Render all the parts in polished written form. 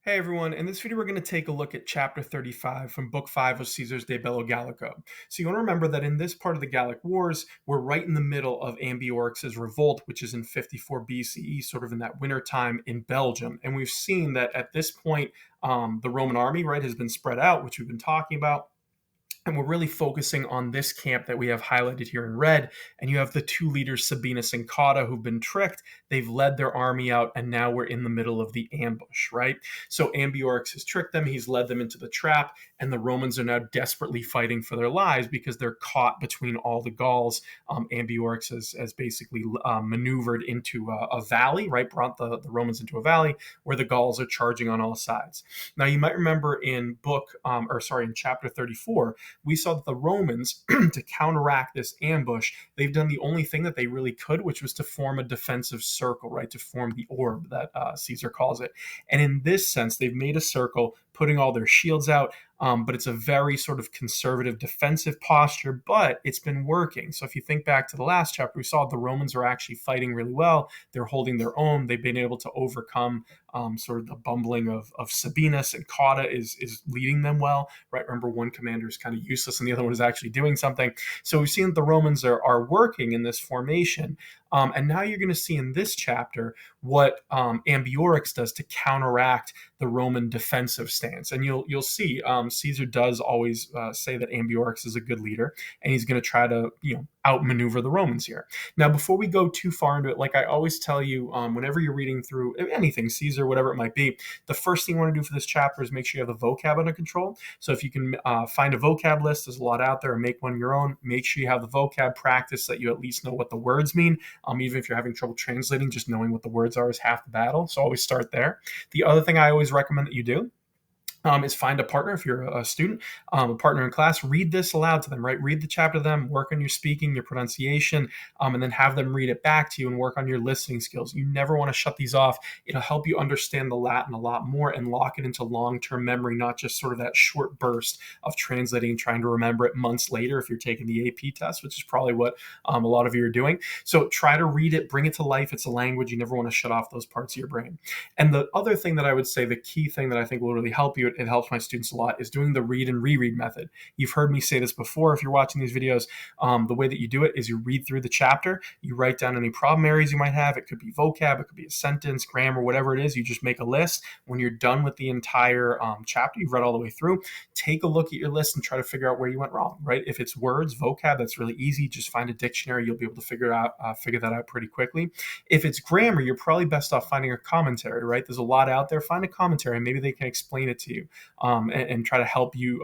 Hey everyone, in this video we're going to take a look at chapter 35 from book 5 of Caesar's De Bello Gallico. So you want to remember that in this part of the Gallic Wars, we're right in the middle of Ambiorix's revolt, which is in 54 BCE, sort of in that winter time in Belgium. And we've seen that at this point, the Roman army, right, has been spread out, which we've been talking about. And we're really focusing on this camp that we have highlighted here in red. And you have the two leaders, Sabinus and Cotta, who've been tricked. They've led their army out, and now we're in the middle of the ambush, right? So Ambiorix has tricked them. He's led them into the trap, and the Romans are now desperately fighting for their lives because they're caught between all the Gauls. Ambiorix has basically maneuvered into a valley, right? Brought the Romans into a valley where the Gauls are charging on all sides. Now, you might remember in in chapter 34, we saw that the Romans, to counteract this ambush, they've done the only thing that they really could, which was to form a defensive circle, right? To form the orb that Caesar calls it. And in this sense, they've made a circle, putting all their shields out. But it's a very sort of conservative defensive posture, but it's been working. So if you think back to the last chapter, we saw the Romans are actually fighting really well. They're holding their own. They've been able to overcome sort of the bumbling of Sabinus, and Cotta is leading them well, right? Remember, one commander is kind of useless and the other one is actually doing something. So we've seen that the Romans are working in this formation. And now you're going to see in this chapter what Ambiorix does to counteract the Roman defensive stance. And you'll see Caesar does always say that Ambiorix is a good leader, and he's going to try to outmaneuver the Romans here. Now, before we go too far into it, like I always tell you, whenever you're reading through anything, Caesar, whatever it might be, the first thing you want to do for this chapter is make sure you have the vocab under control. So if you can find a vocab list, there's a lot out there, and make one your own. Make sure you have the vocab practice, so that you at least know what the words mean. Even if you're having trouble translating, just knowing what the words are is half the battle. So always start there. The other thing I always recommend that you do is find a partner. If you're a student, a partner in class, read this aloud to them, right? Read the chapter to them, work on your speaking, your pronunciation, and then have them read it back to you and work on your listening skills. You never want to shut these off. It'll help you understand the Latin a lot more and lock it into long-term memory, not just sort of that short burst of translating and trying to remember it months later if you're taking the AP test, which is probably what a lot of you are doing. So try to read it, bring it to life. It's a language. You never want to shut off those parts of your brain. And the other thing that I would say, the key thing that I think will really help you, it helps my students a lot, is doing the read and reread method. You've heard me say this before if you're watching these videos. The way that you do it is you read through the chapter, you write down any problem areas you might have. It could be vocab, it could be a sentence, grammar, whatever it is. You just make a list. When you're done with the entire chapter, you've read all the way through, take a look at your list and try to figure out where you went wrong, right? If it's words, vocab, that's really easy. Just find a dictionary. You'll be able to figure that out pretty quickly. If it's grammar, you're probably best off finding a commentary, right? There's a lot out there. Find a commentary. Maybe they can explain it to you. And try to help you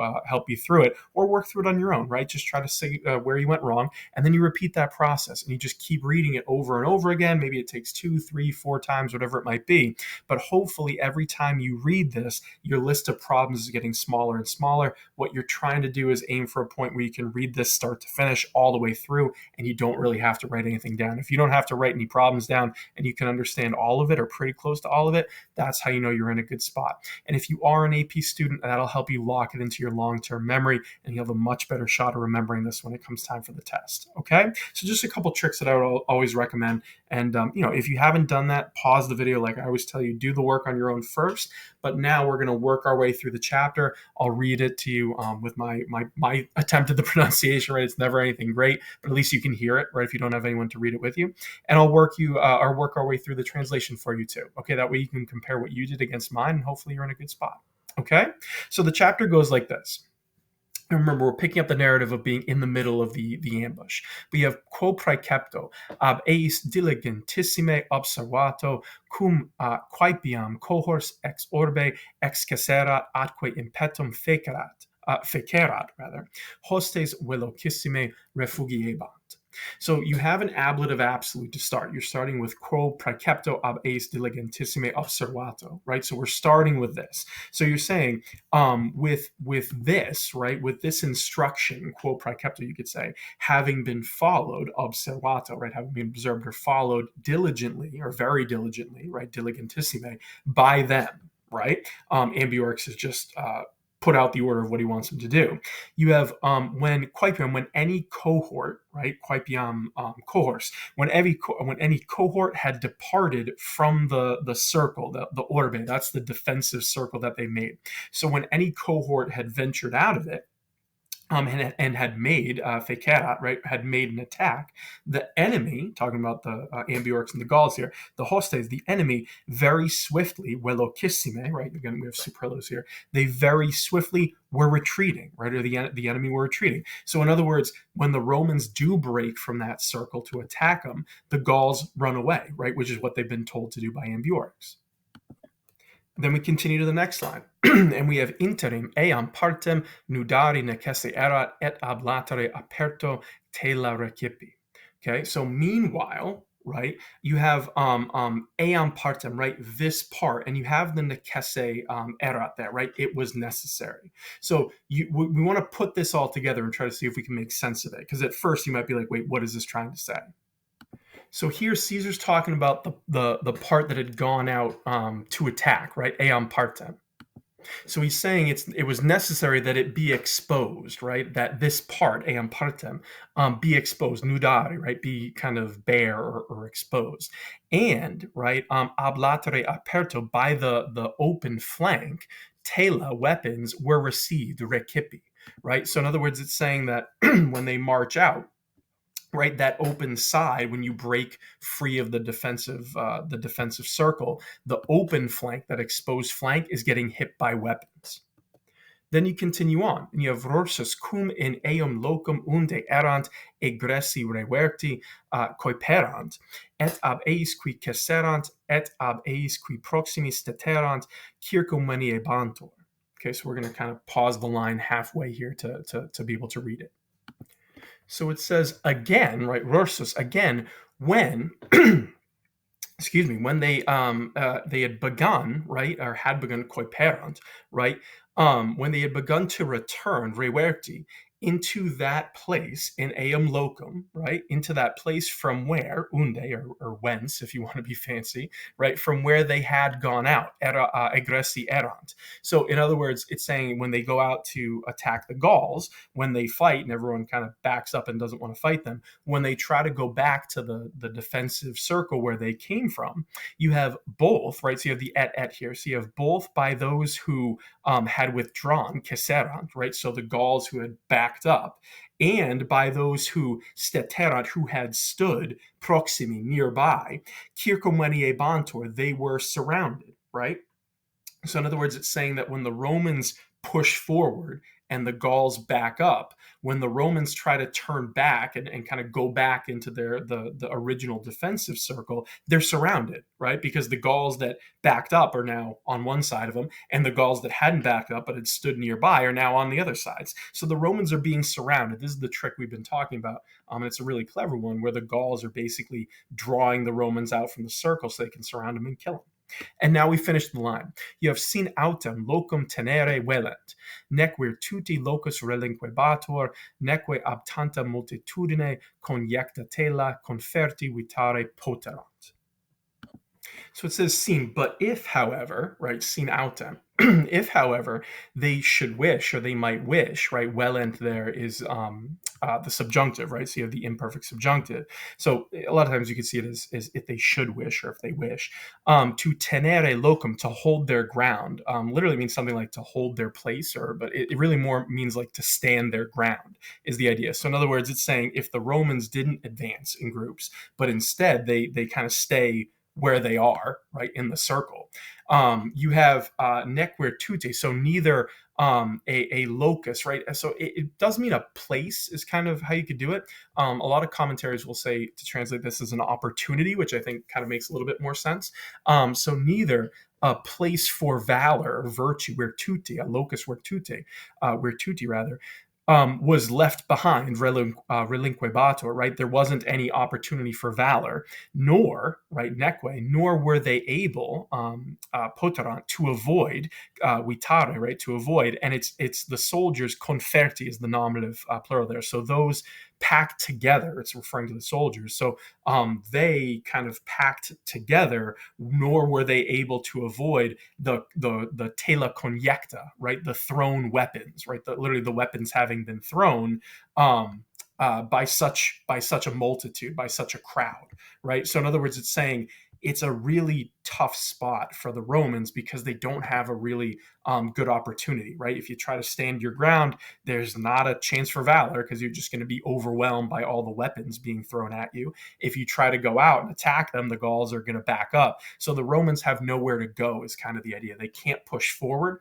through it, or work through it on your own, right? Just try to say where you went wrong, and then you repeat that process, and you just keep reading it over and over again. Maybe it takes 2, 3, 4 times, whatever it might be. But hopefully every time you read this, your list of problems is getting smaller and smaller. What you're trying to do is aim for a point where you can read this start to finish all the way through, and you don't really have to write anything down. If you don't have to write any problems down and you can understand all of it or pretty close to all of it, that's how you know you're in a good spot. And if you are an AP student, that'll help you lock it into your long-term memory, and you'll have a much better shot of remembering this when it comes time for the test. Okay, so just a couple tricks that I would always recommend. And if you haven't done that, pause the video. Like I always tell you, do the work on your own first. But now we're going to work our way through the chapter. I'll read it to you with my attempt at the pronunciation. Right, it's never anything great, but at least you can hear it, right? If you don't have anyone to read it with you, and I'll work our way through the translation for you too. Okay, that way you can compare what you did against mine, and hopefully you're in a good spot. Okay, so the chapter goes like this. Remember, we're picking up the narrative of being in the middle of the ambush. We have quo praecepto ab eis diligentissime observato cum quaepiam cohors ex orbe excaserat atque impetum fecerat, hostes velocissime refugiebant. So you have an ablative absolute to start. You're starting with quo praecepto ab eis diligentissime observato, right? So we're starting with this. So you're saying with this, right, with this instruction, quo praecepto, you could say, having been followed, observato, right, having been observed or followed diligently or very diligently, right, diligentissime, by them, right? Ambiorix is just put out the order of what he wants them to do. You have when any cohort, right, cohorts, when any cohort had departed from the circle, the orbe, that's the defensive circle that they made. So when any cohort had ventured out of it, and had made fekerat, right, had made an attack, the enemy, talking about the Ambiorix and the Gauls here, the hostes, the enemy, very swiftly, velocissime, right, again, we have superlatives here, they very swiftly were retreating, right, or the enemy were retreating. So in other words, when the Romans do break from that circle to attack them, the Gauls run away, right, which is what they've been told to do by Ambiorix. Then we continue to the next line, and we have interim eam partem nudari necesse erat et ablatare aperto tela recipi. Okay, so meanwhile, right, you have eam partem, right, this part, and you have the necesse erat there, right, it was necessary. So we want to put this all together and try to see if we can make sense of it, because at first you might be like, wait, what is this trying to say? So here Caesar's talking about the part that had gone out to attack, right? Eam partem. So he's saying it was necessary that it be exposed, right? That this part, eam partem, be exposed, nudari, right? Be kind of bare or exposed. And, right, ablatare aperto, by the open flank, tela, weapons, were received, recipi, right? So in other words, it's saying that when they march out, right, that open side, when you break free of the defensive circle, the open flank, that exposed flank, is getting hit by weapons. Then you continue on, and you have rorsus cum in eum locum unde erant egressi reverti coiperant, et ab eis qui cesserant, et ab eis qui proximi steterant, circum maniebantur. Okay, so we're going to kind of pause the line halfway here to be able to read it. So it says again, right, rorsus, again, when, excuse me, when they had begun, right, or had begun coiperant, right, when they had begun to return, reverti, into that place in eum locum, right, into that place from where, unde, or whence, if you want to be fancy, right, from where they had gone out, egressi erant. So in other words, it's saying when they go out to attack the Gauls, when they fight and everyone kind of backs up and doesn't want to fight them, when they try to go back to the defensive circle where they came from, you have both, right, so you have the et here, so you have both by those who had withdrawn, cesserant, right, so the Gauls who had backed up, and by those who steterant, who had stood proximi, nearby, circumveniebantur, they were surrounded, right? So in other words, it's saying that when the Romans push forward and the Gauls back up, when the Romans try to turn back and kind of go back into the original defensive circle, they're surrounded, right? Because the Gauls that backed up are now on one side of them, and the Gauls that hadn't backed up but had stood nearby are now on the other sides. So the Romans are being surrounded. This is the trick we've been talking about, and it's a really clever one, where the Gauls are basically drawing the Romans out from the circle so they can surround them and kill them. And now we finish the line. You have sin autem locum tenere velent, neque tutti locus relinquebatur, neque ab tanta multitudine conjecta tela conferti vitare poterant. So it says sin, but if, however, right, sin autem, if, however, they should wish, or they might wish, right, velent there is the subjunctive, right, so you have the imperfect subjunctive. So a lot of times you can see it as if they should wish, or if they wish, to tenere locum, to hold their ground, literally means something like to hold their place, but it really more means like to stand their ground is the idea. So in other words, it's saying if the Romans didn't advance in groups, but instead they kind of stay where they are, right, in the circle. You have neque tutte, so neither a locus, right? So it does mean a place is kind of how you could do it. A lot of commentaries will say to translate this as an opportunity, which I think kind of makes a little bit more sense. So neither a place for valor or virtue, virtute, a locus virtute, rather, was left behind, relinquebatur, right? There wasn't any opportunity for valor, nor, right, neque, nor were they able, poterant, to avoid, vitare, right, to avoid, and it's the soldiers, conferti is the nominative plural there, so those packed together, it's referring to the soldiers, so they kind of packed together, nor were they able to avoid the tela conjecta, right, the thrown weapons, right, literally the weapons having been thrown, by such a multitude, by such a crowd, right? So in other words, it's saying it's a really tough spot for the Romans because they don't have a really good opportunity, right? If you try to stand your ground, there's not a chance for valor because you're just going to be overwhelmed by all the weapons being thrown at you. If you try to go out and attack them, the Gauls are going to back up. So the Romans have nowhere to go is kind of the idea. They can't push forward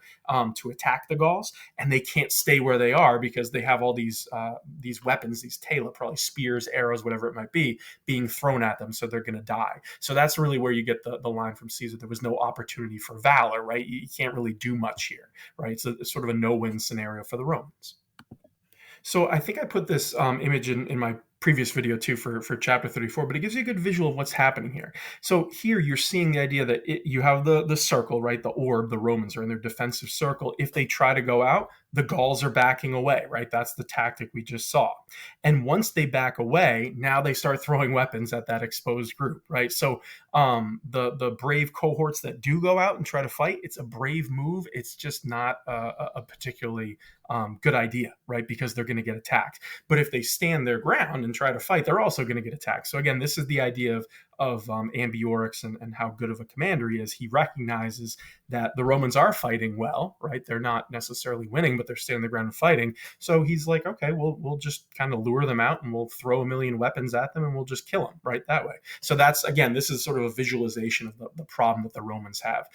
to attack the Gauls, and they can't stay where they are because they have all these weapons, these tela, probably spears, arrows, whatever it might be, being thrown at them, so they're going to die. So that's really where you get the line from Caesar. There was no opportunity for valor, right? You can't really do much here, right? So it's sort of a no-win scenario for the Romans. So I think I put this image in my previous video too for chapter 34, but it gives you a good visual of what's happening here. So here you're seeing the idea that you have the circle, right? The orb, the Romans are in their defensive circle. If they try to go out, the Gauls are backing away, right? That's the tactic we just saw. And once they back away, now they start throwing weapons at that exposed group, right? So the brave cohorts that do go out and try to fight, it's a brave move. It's just not a particularly good idea, right? Because they're going to get attacked. But if they stand their ground and try to fight, they're also going to get attacked. So again, this is the idea of Ambiorix and how good of a commander he is. He recognizes that the Romans are fighting well, right? They're not necessarily winning, but they're standing their ground and fighting. So he's like, okay, we'll just kind of lure them out and we'll throw a million weapons at them and we'll just kill them right that way. So that's, again, this is sort of a visualization of the problem that the Romans have,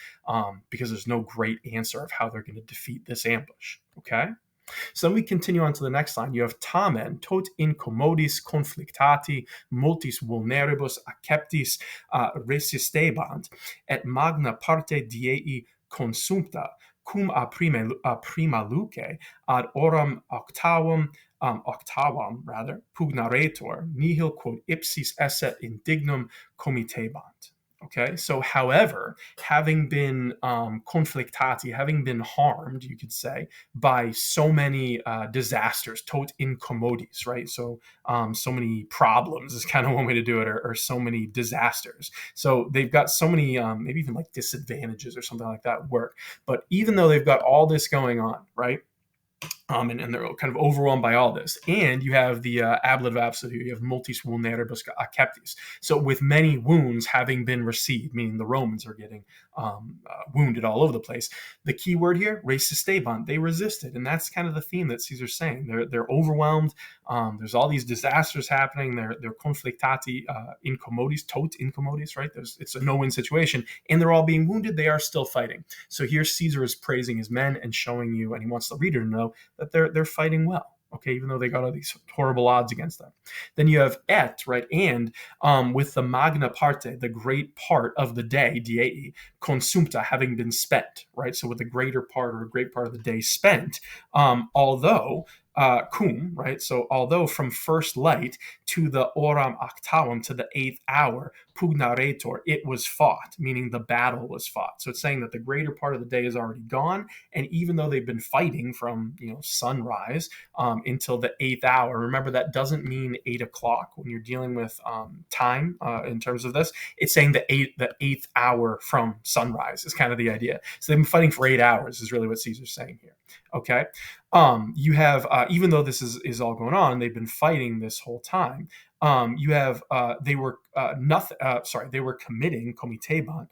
because there's no great answer of how they're going to defeat this ambush. Okay. So then we continue on to the next line. You have tamen tot incommodis conflictati multis vulneribus acceptis resistebant et magna parte diei consumpta cum a prima luce ad oram octavam pugnaretur nihil quod ipsis esse indignum comitebant. Okay, so however, having been conflictati, having been harmed, you could say, by so many disasters, tot incommodis, right? So so many problems is kind of one way to do it, or so many disasters. So they've got so many, maybe even like disadvantages or something like that work. But even though they've got all this going on, right? And they're kind of overwhelmed by all this. And you have the ablative absolute, you have multis vulneribus acceptis. So with many wounds having been received, meaning the Romans are getting wounded all over the place. The key word here, resistebant, they resisted. And that's kind of the theme that Caesar's saying. They're overwhelmed. There's all these disasters happening. They're conflictati incommodis, tot incommodis, right? It's a no-win situation. And they're all being wounded. They are still fighting. So here Caesar is praising his men and showing you, and he wants the reader to know that they're fighting well, okay, even though they got all these horrible odds against them. Then you have et, right, and with the magna parte, the great part of the day, diei, consumpta, having been spent, right? So with the greater part or a great part of the day spent, although cum, right? So although from first light to the oram octavam, to the 8th hour, pugnaretur, it was fought, meaning the battle was fought. So it's saying that the greater part of the day is already gone, and even though they've been fighting from sunrise until the 8th hour, remember that doesn't mean 8 o'clock when you're dealing with time in terms of this. It's saying the 8th hour from sunrise is kind of the idea. So they've been fighting for 8 hours is really what Caesar's saying here. Okay. You have, even though this is all going on, they've been fighting this whole time. You have, they were committing comitebant,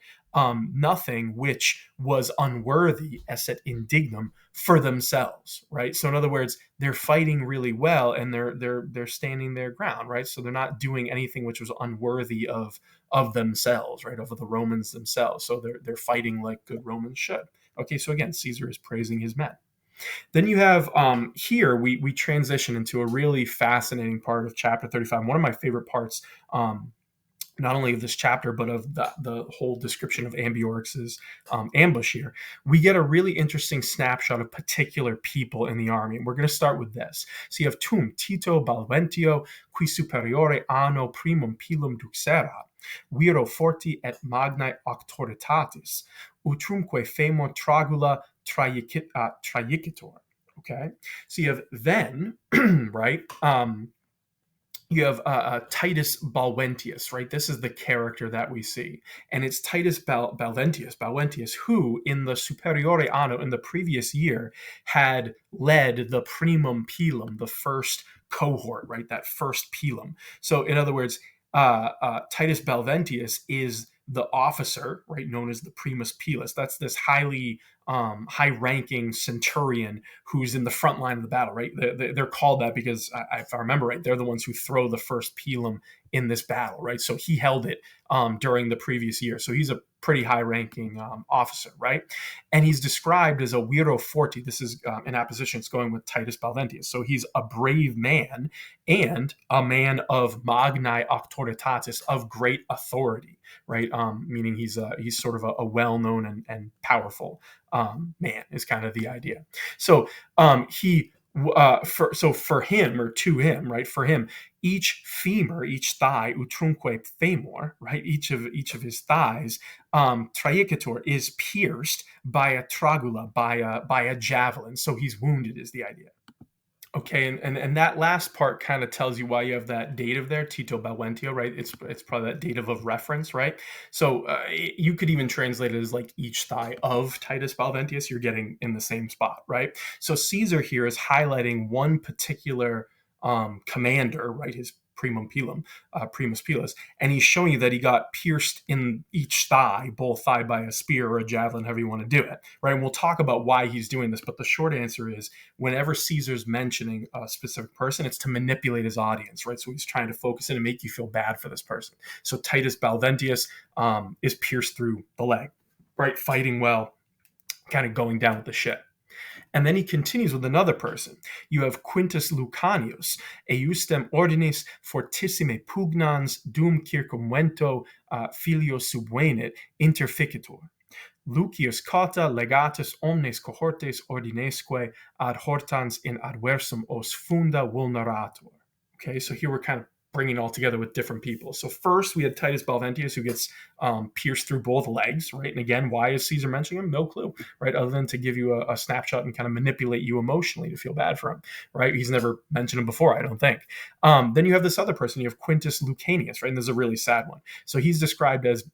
nothing which was unworthy esset indignum for themselves, right? So in other words, they're fighting really well and they're standing their ground, right? So they're not doing anything which was unworthy of themselves, right? Of the Romans themselves. So they're fighting like good Romans should. Okay, so again, Caesar is praising his men. Then you have here we transition into a really fascinating part of chapter 35. One of my favorite parts not only of this chapter, but of the whole description of Ambiorix's ambush here, we get a really interesting snapshot of particular people in the army. And we're going to start with this. So you have Tito Balventio, qui superiore anno primum pilum duxera, viro forti et magnae auctoritatis, utrumque femo tragula traiecitor. Okay, so you have then, right? You have Titus Balventius, right? This is the character that we see. And it's Titus Balventius, who in the Superiore Anno, in the previous year, had led the primum pilum, the first cohort, right? That first pilum. So in other words, Titus Balventius is the officer, right, known as the primus pilus. That's this high-ranking centurion who's in the front line of the battle, right? They're called that because, if I remember right, they're the ones who throw the first pilum in this battle, right? So he held it during the previous year. So he's a pretty high-ranking officer, right? And he's described as a viro forti. This is in apposition. It's going with Titus Balventius. So he's a brave man and a man of magnae auctoritatis, of great authority, right? Meaning he's sort of a well-known and powerful man is kind of the idea. So for him, or to him, right? For him, each femur, each thigh, utrumque femur, right? Each of his thighs, traiecitor, is pierced by a tragula, by a javelin. So he's wounded, is the idea. Okay, and that last part kind of tells you why you have that dative there, Tito Balventio, right? It's probably that dative of reference, right? So you could even translate it as like each thigh of Titus Balventius. You're getting in the same spot, right? So Caesar here is highlighting one particular commander, right? His primum pilum, primus pilus, and he's showing you that he got pierced in each thigh, both thigh, by a spear or a javelin, however you want to do it, right? And we'll talk about why he's doing this, but the short answer is whenever Caesar's mentioning a specific person, it's to manipulate his audience, right? So he's trying to focus in and make you feel bad for this person. So Titus Balventius is pierced through the leg, right? Fighting well, kind of going down with the ship. And then he continues with another person. You have Quintus Lucanius, eustem ordinis fortissime pugnans dum circumvento filio subvenet interficitur. Lucius Cotta legatus omnes cohortes ordinesque ad hortans in adversum os funda vulnerator. Okay, so here we're kind of bringing it all together with different people. So first we had Titus Balventius, who gets pierced through both legs, right? And again, why is Caesar mentioning him? No clue, right? Other than to give you a snapshot and kind of manipulate you emotionally to feel bad for him, right? He's never mentioned him before, I don't think. Then you have this other person, you have Quintus Lucanius, right? And this is a really sad one. So he's described as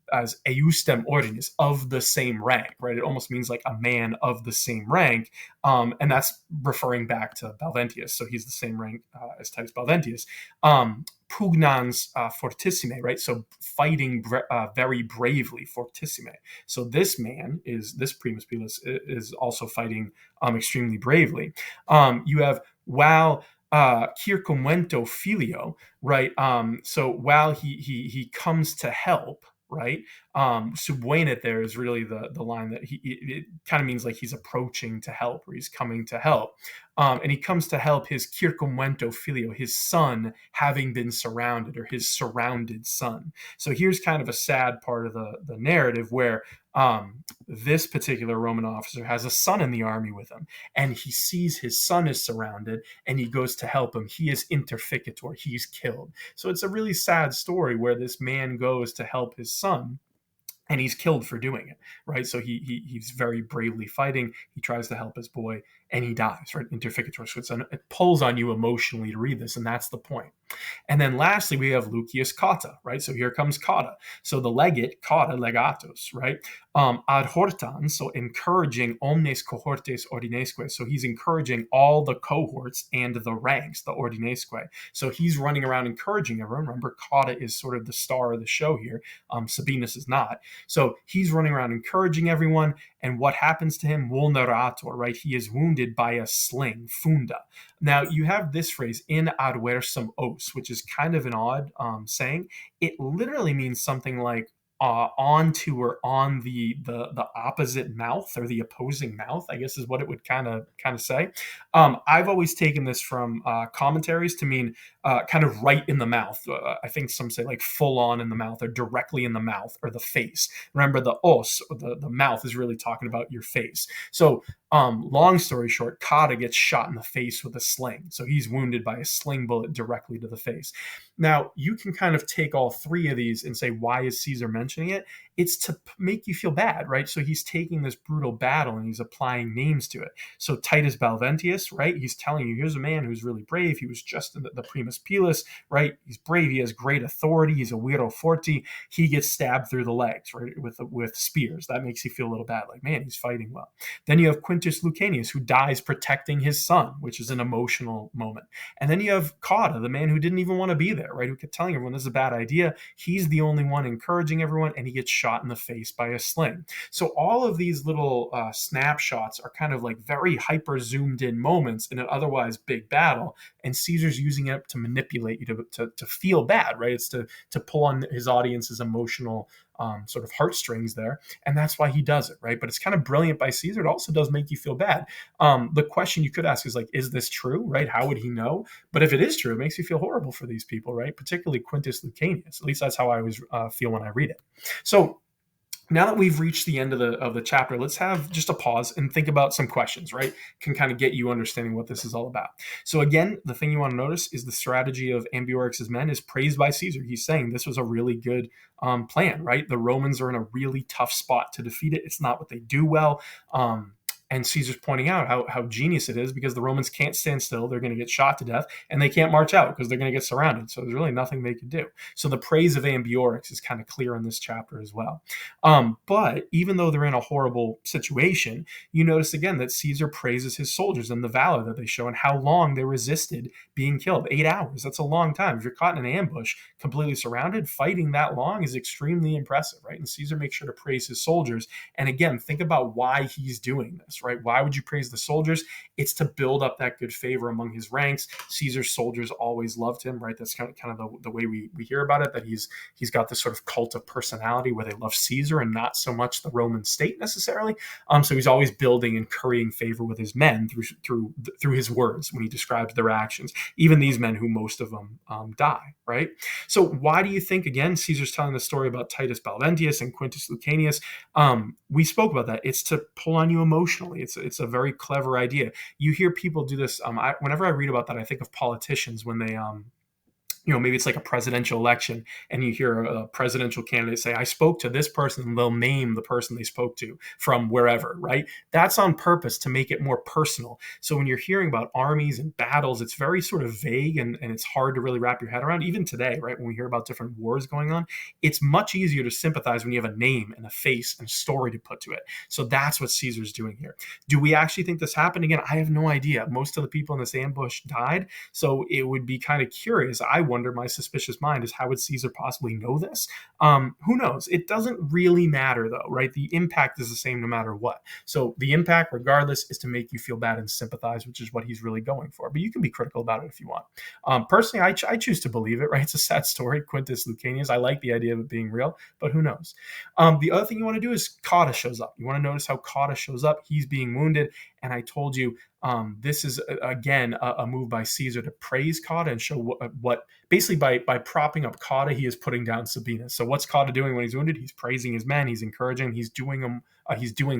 eustem ordinis, of the same rank, right? It almost means like a man of the same rank. And that's referring back to Balventius. So he's the same rank as Titus Balventius. Pugnans fortissime, right? So fighting very bravely, fortissime. So this primus pilus is also fighting extremely bravely. You have while circumvento filio, right? So while he comes to help, right? Subvenet there is really the line that it kind of means like he's approaching to help, or he's coming to help. And he comes to help his circumvento filio, his son having been surrounded, or his surrounded son. So here's kind of a sad part of the narrative where this particular Roman officer has a son in the army with him, and he sees his son is surrounded, and he goes to help him. He is interficitor, he's killed. So it's a really sad story where this man goes to help his son, and he's killed for doing it, right? So he's very bravely fighting. He tries to help his boy, and he dies, right? Interficitor. So it pulls on you emotionally to read this, and that's the point. And then lastly, we have Lucius Cotta, right? So here comes Cotta. So the legate, Cotta, legatus, right? Ad hortans, so encouraging omnes cohortes ordinesque. So he's encouraging all the cohorts and the ranks, the ordinesque. So he's running around encouraging everyone. Remember, Cotta is sort of the star of the show here. Sabinus is not. So he's running around encouraging everyone. And what happens to him? Vulnerator, right? He is wounded by a sling, funda. Now, you have this phrase, in adversum os, which is kind of an odd saying. It literally means something like onto or on the opposite mouth, or the opposing mouth, I guess is what it would kind of say. I've always taken this from commentaries to mean kind of right in the mouth. I think some say like full on in the mouth, or directly in the mouth, or the face. Remember, the os, or the mouth, is really talking about your face. So long story short, Cotta gets shot in the face with a sling. So he's wounded by a sling bullet directly to the face. Now, you can kind of take all three of these and say, why is Caesar mentioning it? It's to make you feel bad, right? So he's taking this brutal battle and he's applying names to it. So Titus Balventius, right? He's telling you, here's a man who's really brave. He was just in the Primus Pilus, right? He's brave. He has great authority. He's a Viro Forti. He gets stabbed through the legs, right? With spears. That makes you feel a little bad. Like, man, he's fighting well. Then you have Quintus Lucanius, who dies protecting his son, which is an emotional moment. And then you have Cotta, the man who didn't even want to be there, right? Who kept telling everyone this is a bad idea. He's the only one encouraging everyone, and he gets shot in the face by a sling. So all of these little snapshots are kind of like very hyper zoomed in moments in an otherwise big battle, and Caesar's using it to manipulate you to feel bad, right? It's to pull on his audience's emotional sort of heartstrings there, and that's why he does it, right? But it's kind of brilliant by Caesar. It also does make you feel bad. The question you could ask is like, is this true, right? How would he know? But if it is true, it makes you feel horrible for these people, right? Particularly Quintus Lucanius. At least that's how I always feel when I read it. So now that we've reached the end of the chapter, let's have just a pause and think about some questions, right? Can kind of get you understanding what this is all about. So again, the thing you want to notice is the strategy of Ambiorix's men is praised by Caesar. He's saying this was a really good plan, right? The Romans are in a really tough spot to defeat it. It's not what they do well. And Caesar's pointing out how genius it is, because the Romans can't stand still. They're going to get shot to death, and they can't march out because they're going to get surrounded. So there's really nothing they can do. So the praise of Ambiorix is kind of clear in this chapter as well. But even though they're in a horrible situation, you notice again that Caesar praises his soldiers and the valor that they show and how long they resisted being killed. 8 hours. That's a long time. If you're caught in an ambush, completely surrounded, fighting that long is extremely impressive, right? And Caesar makes sure to praise his soldiers. And again, think about why he's doing this, right? Why would you praise the soldiers? It's to build up that good favor among his ranks. Caesar's soldiers always loved him, right? That's kind of the way we hear about it, that he's got this sort of cult of personality where they love Caesar and not so much the Roman state necessarily. So he's always building and currying favor with his men through his words when he describes their actions. Even these men, who most of them die, right? So why do you think, again, Caesar's telling the story about Titus Balventius and Quintus Lucanius? We spoke about that. It's to pull on you emotionally. It's a very clever idea. You hear people do this. Whenever I read about that, I think of politicians when they maybe it's like a presidential election and you hear a presidential candidate say, I spoke to this person, and they'll name the person they spoke to from wherever, right? That's on purpose to make it more personal. So when you're hearing about armies and battles, it's very sort of vague and it's hard to really wrap your head around. Even today, right? When we hear about different wars going on, it's much easier to sympathize when you have a name and a face and a story to put to it. So that's what Caesar's doing here. Do we actually think this happened? Again, I have no idea. Most of the people in this ambush died. So it would be kind of curious. I wonder, my suspicious mind is, how would Caesar possibly know this? Who knows? It doesn't really matter though, right? The impact is the same no matter what. So the impact, regardless, is to make you feel bad and sympathize, which is what he's really going for. But you can be critical about it if you want. Personally, I choose to believe it, right? It's a sad story, Quintus Lucanius. I like the idea of it being real, but who knows? The other thing you want to do is Cotta shows up. You want to notice how Cotta shows up. He's being wounded. And I told you, this is, again, a move by Caesar to praise Cotta and show what basically by propping up Cotta, he is putting down Sabinus. So what's Cotta doing when he's wounded? He's praising his men. He's encouraging. He's doing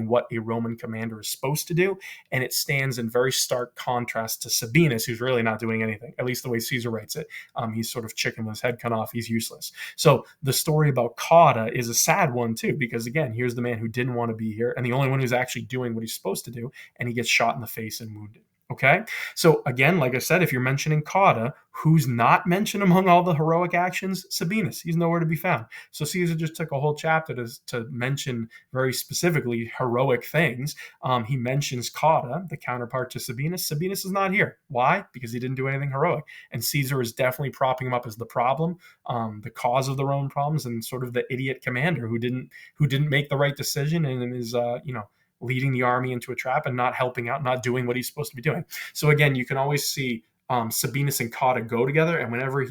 what a Roman commander is supposed to do. And it stands in very stark contrast to Sabinus, who's really not doing anything, at least the way Caesar writes it. He's sort of chicken with his head cut off. He's useless. So the story about Cotta is a sad one too, because again, here's the man who didn't want to be here and the only one who's actually doing what he's supposed to do, and he gets shot in the face and wounded. Okay. So again, like I said, if you're mentioning Cotta, who's not mentioned among all the heroic actions? Sabinus. He's nowhere to be found. So Caesar just took a whole chapter to mention very specifically heroic things. He mentions Cotta, the counterpart to Sabinus. Sabinus is not here. Why? Because he didn't do anything heroic. And Caesar is definitely propping him up as the problem, the cause of the Roman problems, and sort of the idiot commander who didn't make the right decision and is, leading the army into a trap and not helping out, not doing what he's supposed to be doing. So again, you can always see Sabinus and Cotta go together, and whenever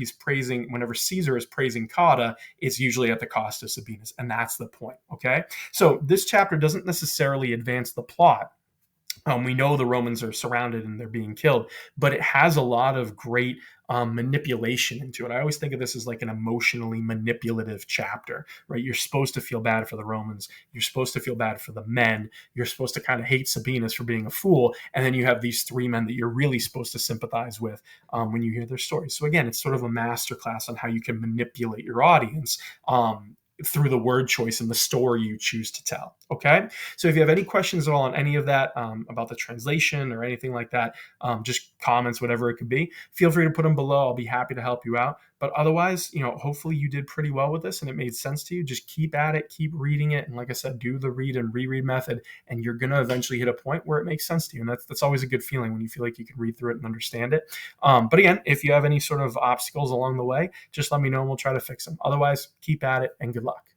Caesar is praising Cotta, it's usually at the cost of Sabinus, and that's the point. Okay, so this chapter doesn't necessarily advance the plot. We know the Romans are surrounded and they're being killed, but it has a lot of great manipulation into it. I always think of this as like an emotionally manipulative chapter, right? You're supposed to feel bad for the Romans. You're supposed to feel bad for the men. You're supposed to kind of hate Sabinus for being a fool. And then you have these three men that you're really supposed to sympathize with when you hear their stories. So again, it's sort of a masterclass on how you can manipulate your audience through the word choice and the story you choose to tell. Okay. So if you have any questions at all on any of that, about the translation or anything like that, just comments, whatever it could be, feel free to put them below. I'll be happy to help you out. But otherwise, hopefully you did pretty well with this and it made sense to you. Just keep at it, keep reading it. And like I said, do the read and reread method, and you're going to eventually hit a point where it makes sense to you. And that's always a good feeling when you feel like you can read through it and understand it. But again, if you have any sort of obstacles along the way, just let me know and we'll try to fix them. Otherwise, keep at it and good luck.